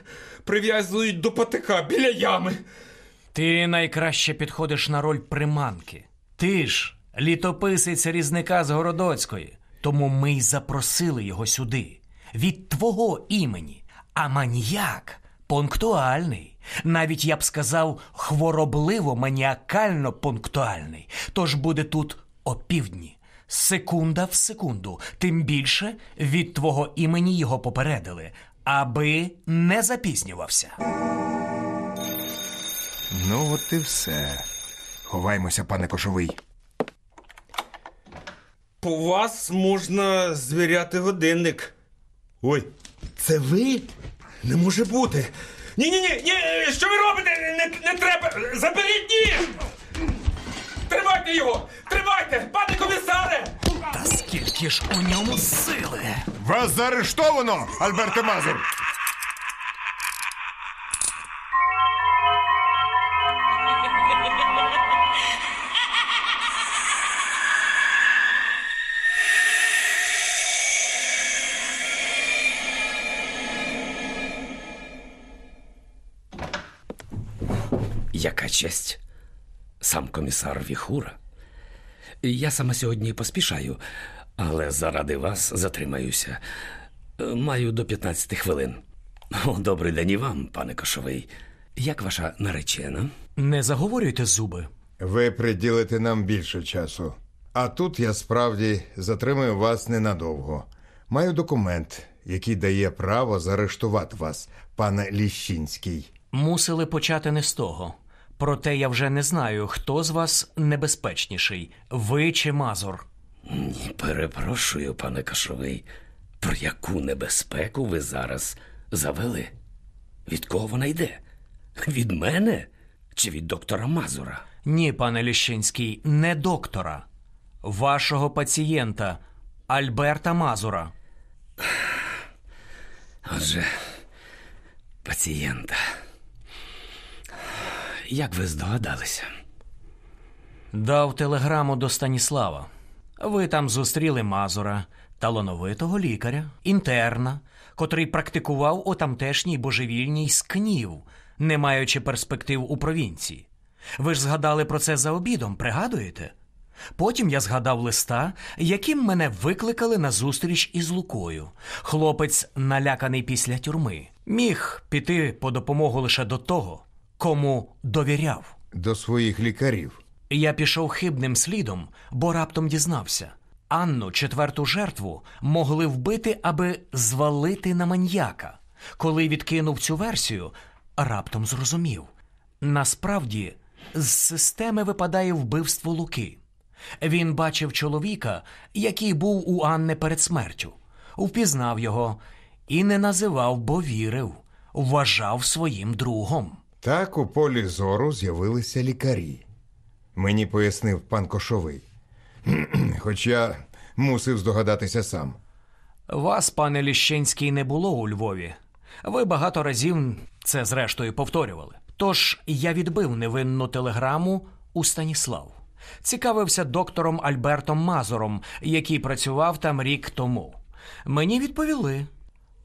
прив'язують до патика біля ями. Ти найкраще підходиш на роль приманки. Ти ж літописець різника з Городоцької. Тому ми й запросили його сюди. Від твого імені. А маніяк пунктуальний. Навіть, я б сказав, хворобливо-маніакально-пунктуальний. Тож буде тут опівдні. Секунда в секунду. Тим більше від твого імені його попередили. Аби не запізнювався. Ну, от і все. Ховаймося, пане Кошовий. По вас можна звіряти годинник. Ой, це ви? Не може бути. Ні, що ви робите? Не треба. Заберіть ніж! Тримайте його! Тримайте, пане комісаре! Та скільки ж у ньому сили! Вас заарештовано, Альберте Мазур! Яка честь. Сам комісар Віхура. Я саме сьогодні поспішаю, але заради вас затримаюся. Маю до 15 хвилин. Добрий день і вам, пане Кошовий. Як ваша наречена? Не заговорюйте зуби. Ви приділите нам більше часу. А тут я справді затримую вас ненадовго. Маю документ, який дає право заарештувати вас, пане Ліщинський. Мусили почати не з того. Проте я вже не знаю, хто з вас небезпечніший, ви чи Мазур. Ні, перепрошую, пане Кошовий. Про яку небезпеку ви зараз завели? Від кого вона йде? Від мене? Чи від доктора Мазура? Ні, пане Ліщинський, не доктора. Вашого пацієнта, Альберта Мазура. Отже, пацієнта. Як ви здогадалися? Дав телеграму до Станіслава. Ви там зустріли Мазура, талановитого лікаря, інтерна, котрий практикував у тамтешній божевільній Скнів, не маючи перспектив у провінції. Ви ж згадали про це за обідом, пригадуєте? Потім я згадав листа, яким мене викликали на зустріч із Лукою. Хлопець, наляканий після тюрми, міг піти по допомогу лише до того, кому довіряв. До своїх лікарів. Я пішов хибним слідом, бо раптом дізнався. Анну, четверту жертву, могли вбити, аби звалити на маньяка. Коли відкинув цю версію, раптом зрозумів. Насправді, з системи випадає вбивство Луки. Він бачив чоловіка, який був у Анни перед смертю. Впізнав його і не називав, бо вірив. Вважав своїм другом. Так у полі зору з'явилися лікарі. Мені пояснив пан Кошовий. Хоч я мусив здогадатися сам. Вас, пане Ліщинський, не було у Львові. Ви багато разів це зрештою повторювали. Тож я відбив невинну телеграму у Станіслав. Цікавився доктором Альбертом Мазуром, який працював там рік тому. Мені відповіли: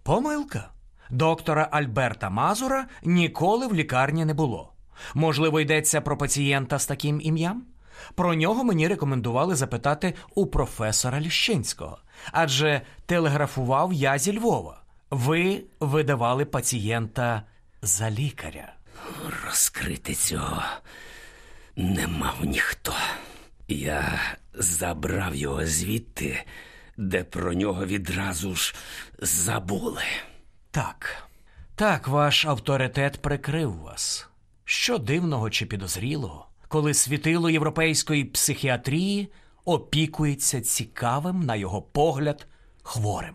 помилка. Доктора Альберта Мазура ніколи в лікарні не було. Можливо, йдеться про пацієнта з таким ім'ям? Про нього мені рекомендували запитати у професора Ліщинського. Адже телеграфував я зі Львова. Ви видавали пацієнта за лікаря. Розкрити цього не мав ніхто. Я забрав його звідти, де про нього відразу ж забули. Так, ваш авторитет прикрив вас. Що дивного чи підозрілого, коли світило європейської психіатрії опікується цікавим, на його погляд, хворим.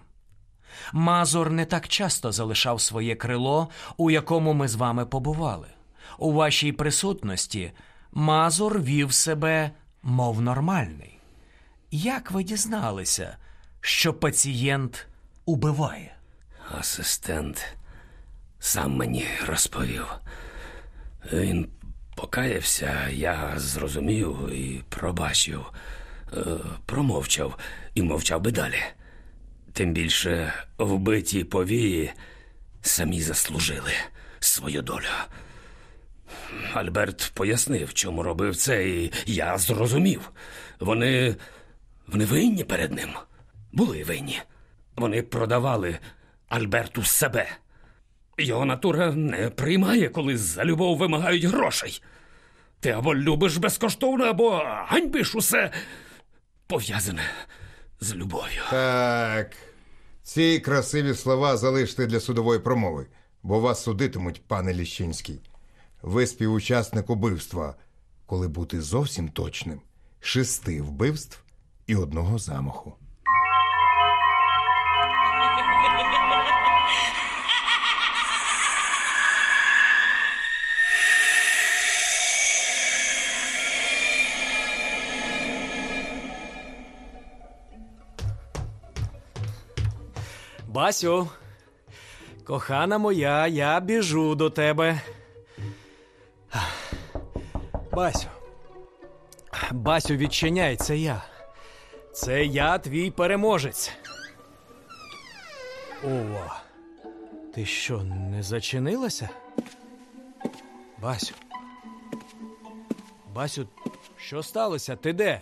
Мазур не так часто залишав своє крило, у якому ми з вами побували. У вашій присутності Мазур вів себе, мов нормальний. Як ви дізналися, що пацієнт убиває? Асистент сам мені розповів. Він покаявся, я зрозумів і пробачив. Промовчав і мовчав би далі. Тим більше вбиті повії самі заслужили свою долю. Альберт пояснив, чому робив це, і я зрозумів. Вони винні перед ним. Були винні. Вони продавали Альберту себе. Його натура не приймає, коли за любов вимагають грошей. Ти або любиш безкоштовно, або ганьбиш усе пов'язане з любов'ю. Так, ці красиві слова залиште для судової промови, бо вас судитимуть, пане Ліщинський. Ви співучасник убивства, коли бути зовсім точним, 6 вбивств і 1 замаху. Басю, кохана моя, я біжу до тебе. Басю, відчиняй, це я. Це я, твій переможець. Ова, ти що, не зачинилася? Басю, що сталося? Ти де?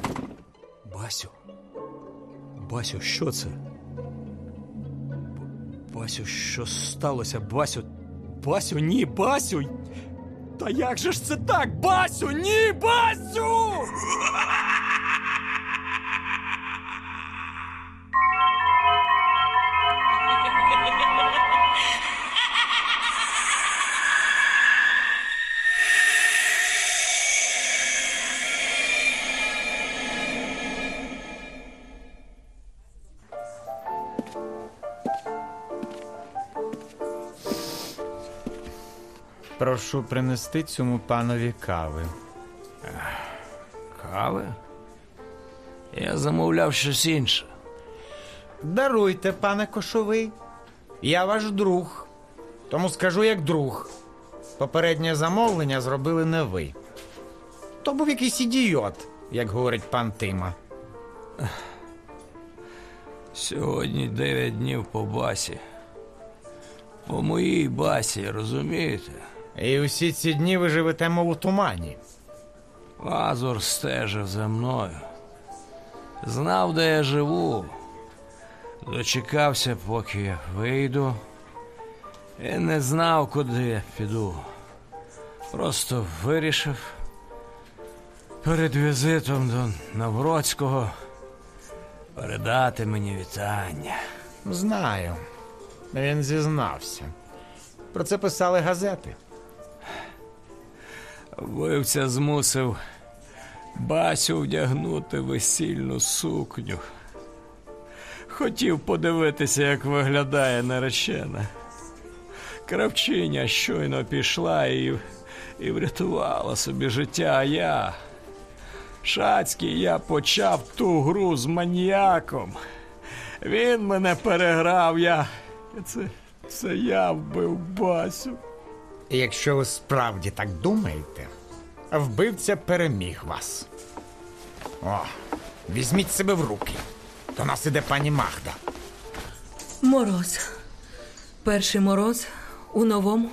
Басю, що це? Басю, що сталося? Басю, ні, Басю! Та як же ж це так? Басю, ні, Басю! Прошу принести цьому панові кави. Кави? Я замовляв щось інше. Даруйте, пане Кошовий. Я ваш друг. Тому скажу як друг. Попереднє замовлення зробили не ви. То був якийсь ідіот, як говорить пан Тима. Сьогодні 9 днів по Басі. По моїй Басі, розумієте? І усі ці дні ви живете, мов у тумані. Мазур стежив за мною. Знав, де я живу. Дочекався, поки я вийду. І не знав, куди я піду. Просто вирішив перед візитом до Навроцького передати мені вітання. Знаю. Він зізнався. Про це писали газети. Вбивця змусив Басю вдягнути весільну сукню. Хотів подивитися, як виглядає наречена. Кравчиня щойно пішла і врятувала собі життя, а Шацький, я почав ту гру з маніяком. Він мене переграв, Це я вбив Басю. І якщо ви справді так думаєте, вбивця переміг вас. О, візьміть себе в руки. До нас іде пані Магда. Мороз. Перший мороз у новому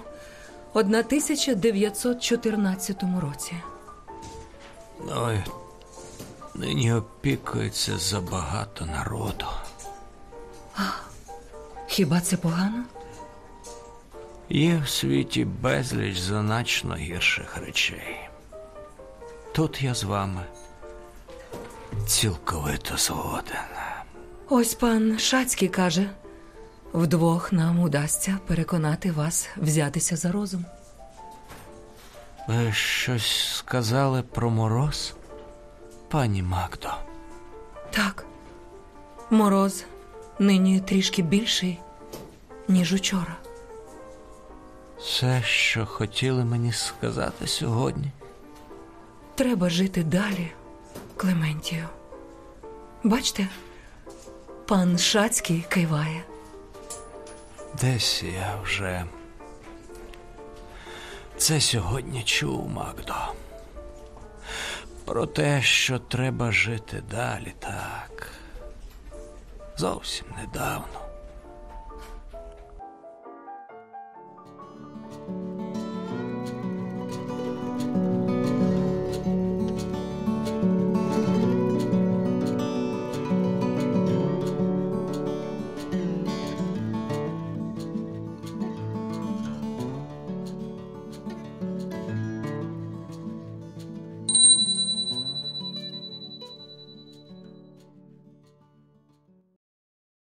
1914 році. Ой, нині опікується забагато народу. Хіба це погано? Є в світі безліч значно гірших речей. Тут я з вами цілковито згоден. Ось пан Шацький каже, вдвох нам удасться переконати вас взятися за розум. Ви щось сказали про мороз, пані Магдо? Так, мороз нині трішки більший, ніж учора. Все, що хотіли мені сказати сьогодні? Треба жити далі, Клементію. Бачте, пан Шацький киває. Десь я вже це сьогодні чув, Магдо. Про те, що треба жити далі, так. Зовсім недавно.